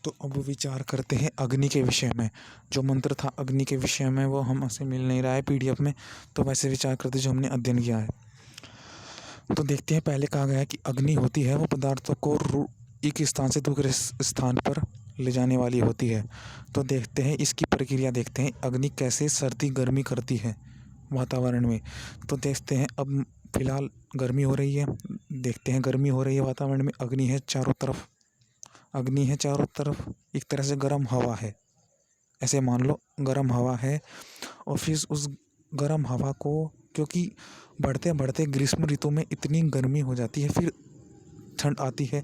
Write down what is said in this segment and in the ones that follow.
तो अब विचार करते हैं अग्नि के विषय में। जो मंत्र था अग्नि के विषय में वो हमसे मिल नहीं रहा है पीडीएफ में, तो वैसे विचार करते जो हमने अध्ययन किया है। तो देखते हैं, पहले कहा गया है कि अग्नि होती है वो पदार्थों को एक स्थान से दूसरे स्थान पर ले जाने वाली होती है। तो देखते हैं इसकी प्रक्रिया, देखते हैं अग्नि कैसे सर्दी गर्मी करती है वातावरण में। तो देखते हैं, अब फिलहाल गर्मी हो रही है, देखते हैं गर्मी हो रही है वातावरण में, अग्नि है चारों तरफ, अग्नि है चारों तरफ, एक तरह से गर्म हवा है, ऐसे मान लो गर्म हवा है। और फिर उस गर्म हवा को, क्योंकि बढ़ते बढ़ते ग्रीष्म ऋतु में इतनी गर्मी हो जाती है, फिर ठंड आती है,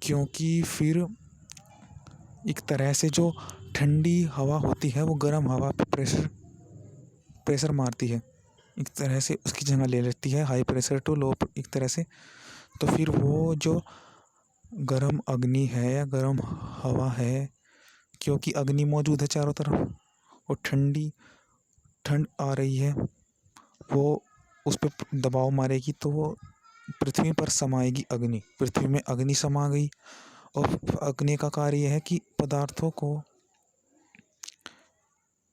क्योंकि फिर एक तरह से जो ठंडी हवा होती है वो गर्म हवा पे प्रेशर मारती है, एक तरह से उसकी जगह ले लेती है, हाई प्रेशर टू लो एक तरह से। तो फिर वो जो गर्म अग्नि है या गर्म हवा है, क्योंकि अग्नि मौजूद है चारों तरफ और ठंड आ रही है, वो उस पर दबाव मारेगी तो वो पृथ्वी पर समाएगी अग्नि, पृथ्वी में अग्नि समा गई। और अग्नि का कार्य यह है कि पदार्थों को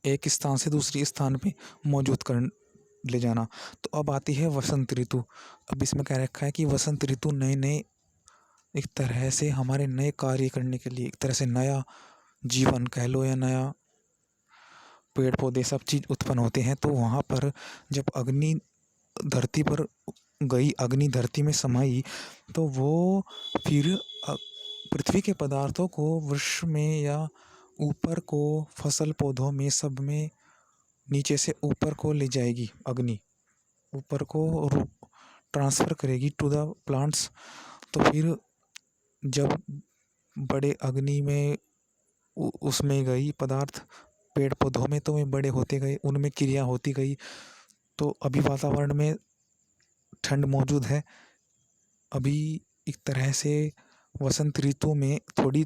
एक स्थान से दूसरी स्थान पे मौजूद कर ले जाना। तो अब आती है वसंत ऋतु। अब इसमें कह रखा है कि वसंत ऋतु नए नए, एक तरह से हमारे नए कार्य करने के लिए, एक तरह से नया जीवन कह लो या नया पेड़ पौधे सब चीज़ उत्पन्न होते हैं। तो वहाँ पर जब अग्नि धरती पर गई, अग्नि धरती में समाई, तो वो फिर पृथ्वी के पदार्थों को वृक्ष में या ऊपर को फसल पौधों में सब में नीचे से ऊपर को ले जाएगी, अग्नि ऊपर को ट्रांसफ़र करेगी टू द प्लांट्स। तो फिर जब बड़े अग्नि में उसमें गई पदार्थ पेड़ पौधों में, तो वे बड़े होते गए, उनमें क्रिया होती गई। तो अभी वातावरण में ठंड मौजूद है, अभी एक तरह से वसंत ऋतु में थोड़ी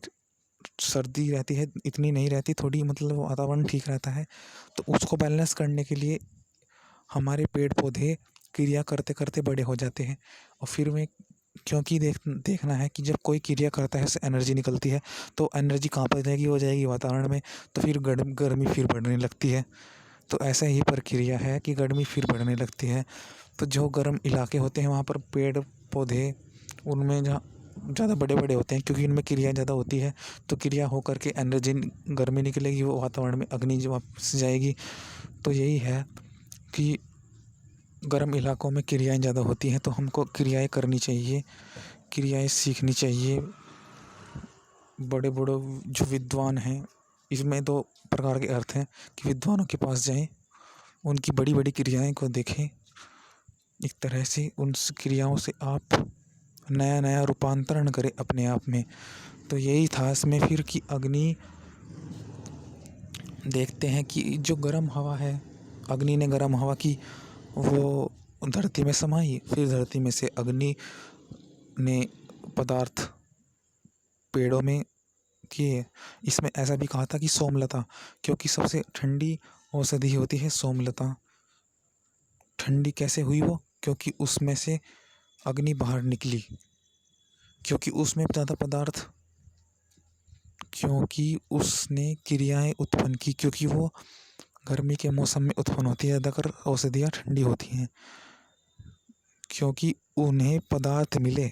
सर्दी रहती है, इतनी नहीं रहती, थोड़ी मतलब वातावरण ठीक रहता है। तो उसको बैलेंस करने के लिए हमारे पेड़ पौधे क्रिया करते करते बड़े हो जाते हैं। और फिर में, क्योंकि देखना है कि जब कोई क्रिया करता है उससे एनर्जी निकलती है, तो एनर्जी कहाँ पर जाएगी, हो जाएगी वातावरण में, तो फिर गर्मी फिर बढ़ने लगती है। तो ऐसा ही प्रक्रिया है कि गर्मी फिर बढ़ने लगती है। तो जो गर्म इलाके होते हैं वहाँ पर पेड़ पौधे, उनमें जहाँ ज़्यादा बड़े बड़े होते हैं, क्योंकि इनमें क्रिया ज़्यादा होती है, तो क्रिया हो करके एनर्जी गर्मी निकलेगी, वो वातावरण में अग्नि जो वापस जाएगी। तो यही है कि गर्म इलाकों में क्रियाएँ ज़्यादा होती हैं, तो हमको क्रियाएँ करनी चाहिए, क्रियाएँ सीखनी चाहिए। बड़े बड़े जो विद्वान हैं, इसमें दो प्रकार के अर्थ हैं कि विद्वानों के पास जाएं, उनकी बड़ी बड़ी क्रियाएं को देखें, एक तरह से उन क्रियाओं से आप नया नया रूपांतरण करें अपने आप में। तो यही था इसमें फिर कि अग्नि, देखते हैं कि जो गर्म हवा है, अग्नि ने गर्म हवा की, वो धरती में समाई, फिर धरती में से अग्नि ने पदार्थ पेड़ों में किए। इसमें ऐसा भी कहा था कि सोमलता, क्योंकि सबसे ठंडी औषधि होती है सोमलता। ठंडी कैसे हुई वो, क्योंकि उसमें से अग्नि बाहर निकली, क्योंकि उसमें ज़्यादा पदार्थ, क्योंकि उसने क्रियाएं उत्पन्न की, क्योंकि वो गर्मी के मौसम में उत्पन्न होती है, ज़्यादातर औषधियाँ ठंडी होती हैं, क्योंकि उन्हें पदार्थ मिले,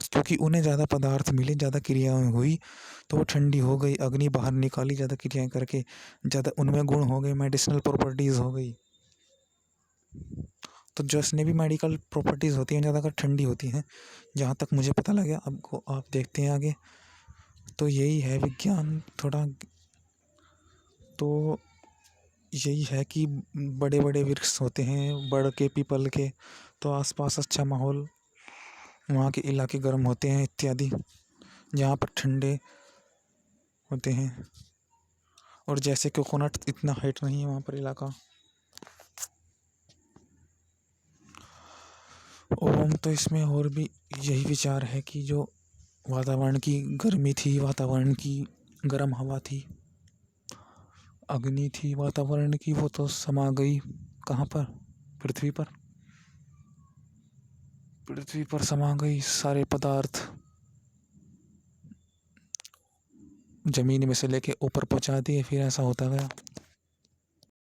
क्योंकि उन्हें ज़्यादा पदार्थ मिले, ज़्यादा क्रियाएं हुई, तो वो ठंडी हो गई, अग्नि बाहर निकाली ज़्यादा क्रियाएं करके, ज़्यादा उनमें गुण हो गए, मेडिसिनल प्रॉपर्टीज़ हो गई। तो जिसने भी मेडिकल प्रॉपर्टीज़ होती हैं ज़्यादातर ठंडी होती हैं, जहाँ तक मुझे पता लगा। अब को आप देखते हैं आगे। तो यही है विज्ञान थोड़ा। तो यही है कि बड़े बड़े वृक्ष होते हैं, बड़ के पीपल के, तो आसपास अच्छा माहौल, वहाँ के इलाके गर्म होते हैं इत्यादि, जहाँ पर ठंडे होते हैं। और जैसे कोकोनट इतना हाइट नहीं है वहाँ पर इलाका। और तो इसमें और भी यही विचार है कि जो वातावरण की गर्मी थी, वातावरण की गर्म हवा थी, अग्नि थी वातावरण की, वो तो समा गई कहाँ पर, पृथ्वी पर, पृथ्वी पर समा गई सारे पदार्थ। ज़मीन में से लेके ऊपर पहुँचा दिए, फिर ऐसा होता गया।